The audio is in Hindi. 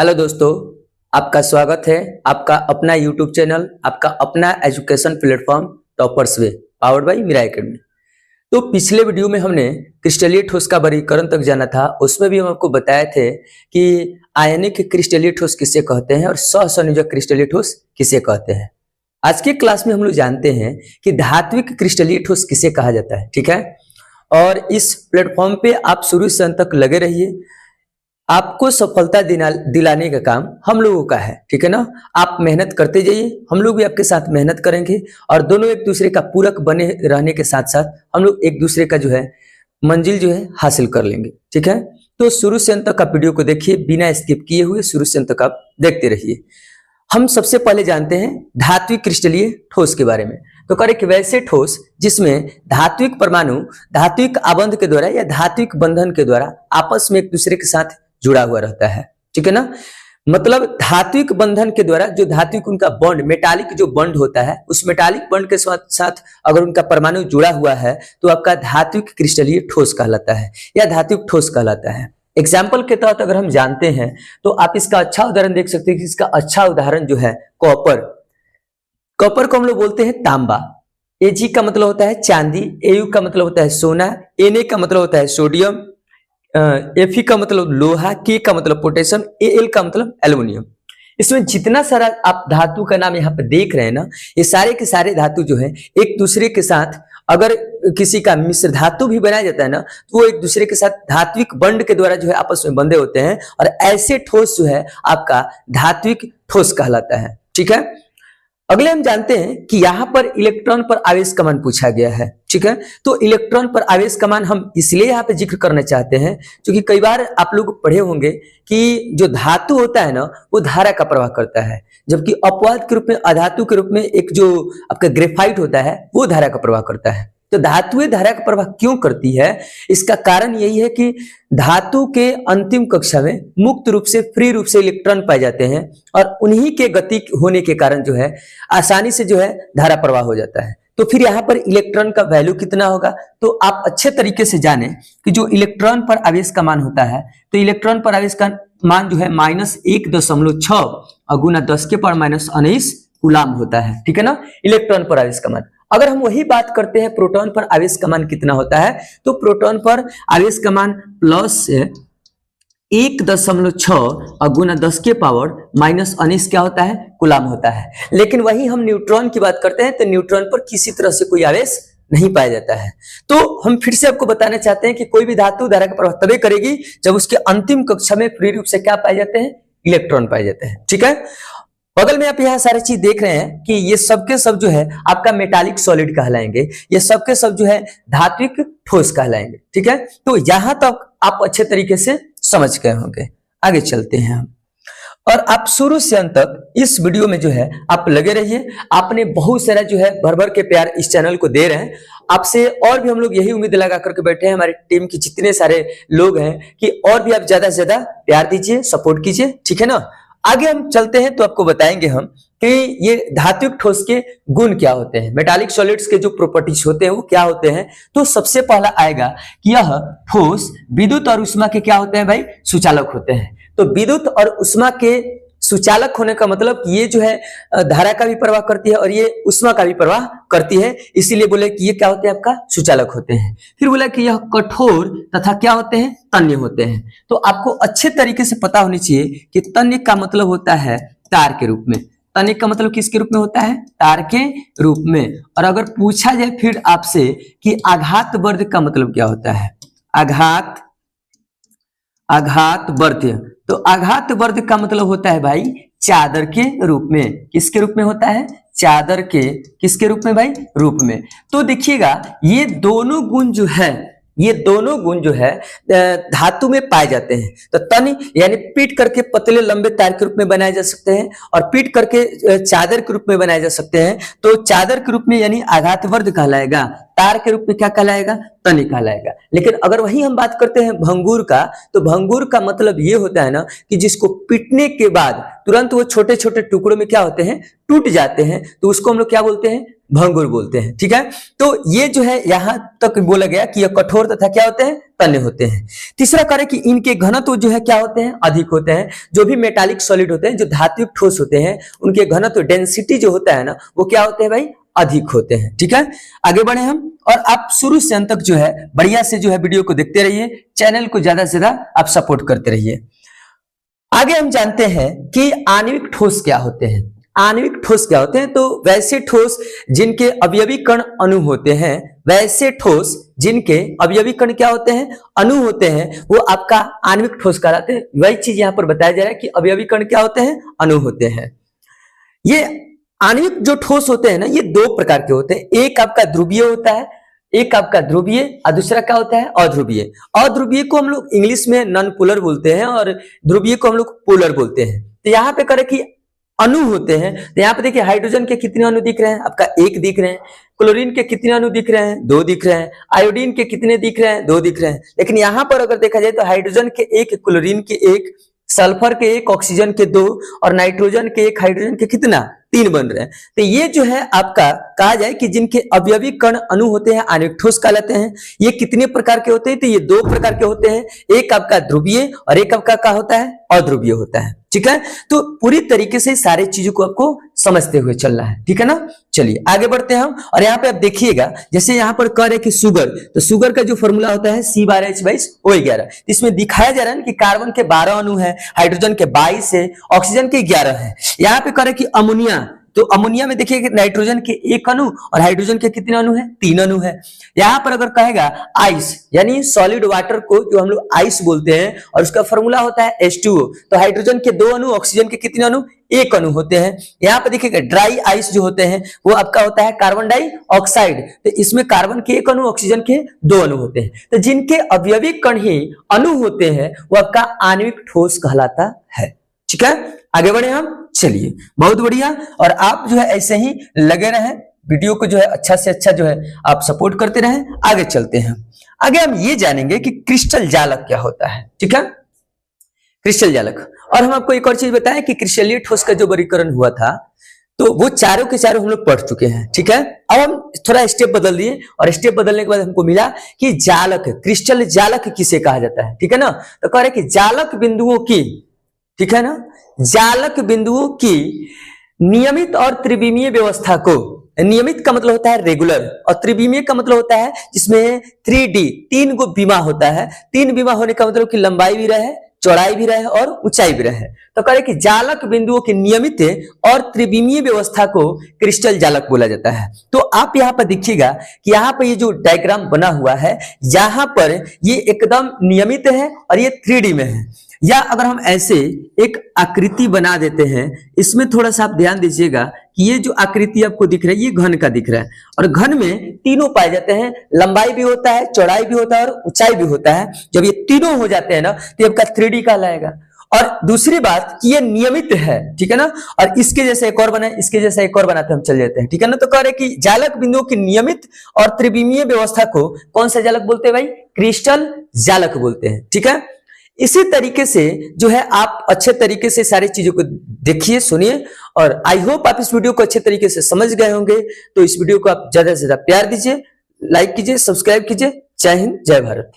हेलो दोस्तों, आपका स्वागत है। आपका अपना यूट्यूब चैनल, आपका अपना education platform Toppers Way, powered by Meera Academy. तो पिछले वीडियो में हमने क्रिस्टलीय ठोस का वर्गीकरण तक जाना था। उसमें भी हम आपको बताए थे कि आयनिक क्रिस्टलीय ठोस किसे कहते हैं और सहसंयोजक क्रिस्टलीय ठोस किसे कहते हैं। आज के क्लास में हम लोग जानते हैं कि धात्विक क्रिस्टलीय ठोस किसे कहा जाता है। ठीक है, और इस प्लेटफॉर्म पे आप शुरू से अंत तक लगे रहिए। आपको सफलता दिलाने का काम हम लोगों का है। ठीक है ना, आप मेहनत करते जाइए, हम लोग भी आपके साथ मेहनत करेंगे और दोनों एक दूसरे का पूरक बने रहने के साथ साथ हम लोग एक दूसरे का जो है मंजिल जो है हासिल कर लेंगे। ठीक है, तो शुरू से अंत तक आप वीडियो को देखिए, बिना स्किप किए हुए शुरू से अंत तक आप देखते रहिए। हम सबसे पहले जानते हैं धात्विक क्रिस्टलीय ठोस के बारे में। तो करें कि वैसे ठोस जिसमें धात्विक परमाणु धात्विक आबंध के द्वारा या धात्विक बंधन के द्वारा आपस में एक दूसरे के साथ जुड़ा हुआ रहता है। ठीक है ना, मतलब धात्विक बंधन के द्वारा जो धात्विक उनका बॉन्ड, मेटालिक जो बॉन्ड होता है, उस मेटालिक बॉन्ड के साथ अगर उनका परमाणु जुड़ा हुआ है तो आपका धात्विक क्रिस्टलीय ठोस कहलाता है या धात्विक ठोस कहलाता है। एग्जाम्पल के तहत अगर हम जानते हैं तो आप इसका अच्छा उदाहरण देख सकते हैं कि इसका अच्छा उदाहरण जो है कॉपर। कॉपर को हम लोग बोलते हैं तांबा। Ag का मतलब होता है चांदी, Au का मतलब होता है सोना, Na का मतलब होता है सोडियम, Fe का मतलब लोहा, K का मतलब पोटेशियम, Al का मतलब एल्युमिनियम। इसमें जितना सारा आप धातु का नाम यहाँ पे देख रहे हैं ना, ये सारे के सारे धातु जो है एक दूसरे के साथ, अगर किसी का मिश्र धातु भी बनाया जाता है ना तो वो एक दूसरे के साथ धात्विक बंध के द्वारा जो है आपस में बंधे होते हैं और ऐसे ठोस जो है आपका धात्विक ठोस कहलाता है। ठीक है, अगले हम जानते हैं कि यहाँ पर इलेक्ट्रॉन पर आवेश कमान पूछा गया है। ठीक है, तो इलेक्ट्रॉन पर आवेश कमान हम इसलिए यहाँ पे जिक्र करना चाहते हैं क्योंकि कई बार आप लोग पढ़े होंगे कि जो धातु होता है ना वो धारा का प्रवाह करता है, जबकि अपवाद के रूप में, अधातु के रूप में एक जो आपका ग्रेफाइट होता है वो धारा का प्रवाह करता है। तो धातुएं धारा का प्रवाह क्यों करती है, इसका कारण यही है कि धातु के अंतिम कक्षा में मुक्त रूप से, फ्री रूप से इलेक्ट्रॉन पाए जाते हैं और उन्हीं के गति होने के कारण जो है आसानी से जो है धारा प्रवाह हो जाता है। तो फिर यहाँ पर इलेक्ट्रॉन का वैल्यू कितना होगा, तो आप अच्छे तरीके से जाने कि जो इलेक्ट्रॉन पर आवेश का मान होता है तो इलेक्ट्रॉन पर आवेश का मान जो है -1.6 गुना 10 के पावर -19 कूलाम होता है। ठीक है ना, इलेक्ट्रॉन पर आवेश का मान। अगर हम वही बात करते हैं प्रोटॉन पर आवेश का मान कितना होता है, तो प्रोटॉन पर आवेश का मान +1.6 गुना 10 के पावर -19 क्या होता है, कूलाम होता है। लेकिन वही हम न्यूट्रॉन की बात करते हैं तो न्यूट्रॉन पर किसी तरह से कोई आवेश नहीं पाया जाता है। तो हम फिर से आपको बताना चाहते हैं कि कोई भी धातु धारा का प्रवाह तभी करेगी जब उसके अंतिम कक्षा में फ्री रूप से क्या पाए जाते हैं, इलेक्ट्रॉन पाए जाते हैं। ठीक है, बगल में आप यहाँ सारी चीज देख रहे हैं कि ये सब के सब जो है आपका मेटालिक सॉलिड कहलाएंगे, ये सब के सब जो है धात्विक ठोस कहलाएंगे। ठीक है, तो यहां तक आप अच्छे तरीके से समझ गए होंगे। आगे चलते हैं हम, और आप शुरू से अंत तक इस वीडियो में जो है आप लगे रहिए। आपने बहुत सारा जो है भर भर के प्यार इस चैनल को दे रहे हैं। आपसे और भी हम लोग यही उम्मीद लगा करके बैठे हैं, हमारी टीम की जितने सारे लोग हैं, कि और भी आप ज्यादा से ज्यादा प्यार दीजिए, सपोर्ट कीजिए। ठीक है ना, आगे हम चलते हैं तो आपको बताएंगे हम कि ये धात्विक ठोस के गुण क्या होते हैं, मेटालिक सॉलिड्स के जो प्रॉपर्टीज होते हैं वो क्या होते हैं। तो सबसे पहला आएगा कि यह ठोस विद्युत और उष्मा के क्या होते हैं भाई, सुचालक होते हैं। तो विद्युत और उष्मा के सुचालक होने का मतलब ये जो है धारा का भी प्रवाह करती है और ये उष्मा का भी प्रवाह करती है, इसीलिए बोले कि ये क्या होते हैं, आपका सुचालक होते हैं। फिर बोला कि यह कठोर तथा क्या होते हैं, तन्य होते हैं। तो आपको अच्छे तरीके से पता होनी चाहिए कि तन्य का मतलब होता है तार के रूप में। तन्य का मतलब किसके रूप में होता है, तार के रूप में। और अगर पूछा जाए फिर आपसे कि आघात वर्ध का मतलब क्या होता है, आघात वर्ध, तो आघात वर्ध का मतलब होता है भाई चादर के रूप में। किसके रूप में होता है, चादर के, किसके रूप में भाई, रूप में। तो देखिएगा ये दोनों गुण जो है धातु में पाए जाते हैं। तो तन यानी पीट करके पतले लंबे तार के रूप में बनाए जा सकते हैं और पीट करके चादर के रूप में बनाए जा सकते हैं। तो चादर के रूप में यानी आघातवर्ध कहलाएगा, तार के रूप में क्या कहलाएगा, तने कहलाएगा। लेकिन अगर वही हम बात करते हैं भंगूर का, तो भंगूर का मतलब ये होता है ना कि जिसको पीटने के बाद तुरंत वो छोटे छोटे टुकड़ों में क्या होते हैं, टूट जाते हैं, तो उसको हम लोग क्या बोलते हैं, भंगूर बोलते हैं। ठीक है, तो ये जो है यहां तक बोला गया कि यह कठोर तथा क्या होते हैं, तने होते हैं। तीसरा कार्य कि इनके घनत्व जो है क्या होते हैं, अधिक होते हैं। जो भी मेटालिक सॉलिड होते हैं, जो धात्विक ठोस होते हैं, उनके घनत्व डेंसिटी जो होता है ना, वो क्या होते हैं भाई, अधिक होते हैं। ठीक है, आगे बढ़े हम, और आप शुरू से अंत तक जो है बढ़िया से जो है वीडियो को देखते रहिए, चैनल को ज्यादा से ज्यादा आप सपोर्ट करते रहिए। आगे हम जानते हैं कि आणविक ठोस क्या होते हैं। आणविक ठोस क्या होते हैं, तो वैसे ठोस जिनके अवयवी कण अणु होते हैं, वैसे ठोस जिनके अवयवी कण क्या होते हैं, अणु होते हैं, वो आपका आणविक ठोस कहलाते हैं। वही चीज यहां पर बताया जा रहा है कि अवयवी कण क्या होते हैं, अणु होते हैं। ये आणविक जो ठोस होते हैं ना, ये दो प्रकार के होते हैं। एक आपका ध्रुवीय होता है, एक आपका ध्रुवीय, और दूसरा क्या होता है, अध्रुवीय। अध्रुवीय को हम लोग इंग्लिश में नॉन पोलर बोलते हैं और ध्रुवीय को हम लोग पोलर बोलते हैं। तो यहाँ पे करें कि अणु होते हैं, तो यहाँ पे देखिए हाइड्रोजन के कितने अणु दिख रहे हैं, आपका 1 दिख रहे हैं। क्लोरीन के कितने अणु दिख रहे हैं, 2 दिख रहे हैं। आयोडीन के कितने दिख रहे हैं, 2 दिख रहे हैं। लेकिन यहाँ पर अगर देखा जाए तो हाइड्रोजन के 1, क्लोरीन के 1, सल्फर के 1, ऑक्सीजन के 2 और नाइट्रोजन के 1, हाइड्रोजन के कितना, 3 बन रहे हैं। तो ये जो है आपका कहा जाए कि जिनके अवयवी कण अणु होते हैं, आणविक ठोस कहलाते हैं। ये कितने प्रकार के होते हैं, तो ये 2 प्रकार के होते हैं। एक आपका ध्रुवीय और एक आपका क्या होता है, अध्रुवीय होता है। ठीक है, तो पूरी तरीके से सारी चीजों को आपको समझते हुए चलना है। ठीक है ना, चलिए आगे बढ़ते हैं हम। और यहाँ पे आप देखिएगा, जैसे यहाँ पर कह रहे कि शुगर, तो शुगर का जो फॉर्मूला होता है C12H22O11। इसमें दिखाया जा रहा है कि कार्बन के 12 अणु है, हाइड्रोजन के 22 है, ऑक्सीजन के 11 है। यहाँ पे कह रहे कि अमोनिया, तो अमोनिया में देखिए नाइट्रोजन के 1 अणु और हाइड्रोजन के कितने अणु है, 3 अणु है। यहां पर अगर कहेगा आइस, यानी सॉलिड वाटर को जो हम लोग आइस बोलते हैं, और उसका फॉर्मूला होता है H2O, तो हाइड्रोजन के 2 अणु, ऑक्सीजन के कितने अणु, 1 अणु होते हैं। यहाँ पे देखिएगा ड्राई आइस जो होते हैं वो आपका होता है कार्बन डाइऑक्साइड, तो इसमें कार्बन के 1 अणु, ऑक्सीजन के 2 अणु होते हैं। तो जिनके अवयवी कण ही अणु होते हैं वो आपका आणविक ठोस कहलाता है। ठीक है, आगे बढ़े हम, चलिए बहुत बढ़िया। और आप जो है ऐसे ही लगे रहें, वीडियो को जो है अच्छा से अच्छा जो है आप सपोर्ट करते रहें। आगे चलते हैं, आगे हम ये जानेंगे कि क्रिस्टल जालक क्या होता है। ठीक है, क्रिस्टल जालक। और हम आपको एक और चीज बताएं कि क्रिस्टलीय ठोस का जो वर्गीकरण हुआ था, तो वो चारों के चारों हम लोग पढ़ चुके हैं। ठीक है, अब हम थोड़ा स्टेप बदल दिए, और स्टेप बदलने के बाद हमको मिला कि जालक, क्रिस्टल जालक किसे कहा जाता है। ठीक है ना, तो कह रहे कि जालक बिंदुओं की, ठीक है ना, जालक बिंदुओं की नियमित और त्रिविमीय व्यवस्था को, नियमित का मतलब होता है रेगुलर, और त्रिविमीय का मतलब होता है जिसमें 3D, 3 गो बीमा होता है। 3 बीमा होने का मतलब कि लंबाई भी रहे, चौड़ाई भी रहे और ऊंचाई भी रहे। तो कह रहे कि जालक बिंदुओं की नियमित और त्रिविमीय व्यवस्था को क्रिस्टल जालक बोला जाता है। तो आप यहाँ पर देखिएगा कि यहाँ पर ये जो डायग्राम बना हुआ है, यहाँ पर ये एकदम नियमित है और ये 3D में है। या अगर हम ऐसे एक आकृति बना देते हैं, इसमें थोड़ा सा आप ध्यान दीजिएगा कि ये जो आकृति आपको दिख रहा है, ये घन का दिख रहा है, और घन में तीनों पाए जाते हैं, लंबाई भी होता है, चौड़ाई भी होता है और ऊंचाई भी होता है। जब ये तीनों हो जाते हैं ना, तो आपका 3D कहलाएगा। और दूसरी बात कि ये नियमित है। ठीक है ना, और इसके जैसे एक और बना, इसके जैसा एक और बनाते हम चल जाते हैं। ठीक है ना, तो कह रहे कि जालक बिंदुओं की नियमित और त्रिविमीय व्यवस्था को कौन सा जालक बोलते हैं भाई, क्रिस्टल जालक बोलते हैं। ठीक है, इसी तरीके से जो है आप अच्छे तरीके से सारी चीजों को देखिए, सुनिए, और आई होप आप इस वीडियो को अच्छे तरीके से समझ गए होंगे। तो इस वीडियो को आप ज्यादा से ज्यादा प्यार दीजिए, लाइक कीजिए, सब्सक्राइब कीजिए। जय हिंद, जय भारत।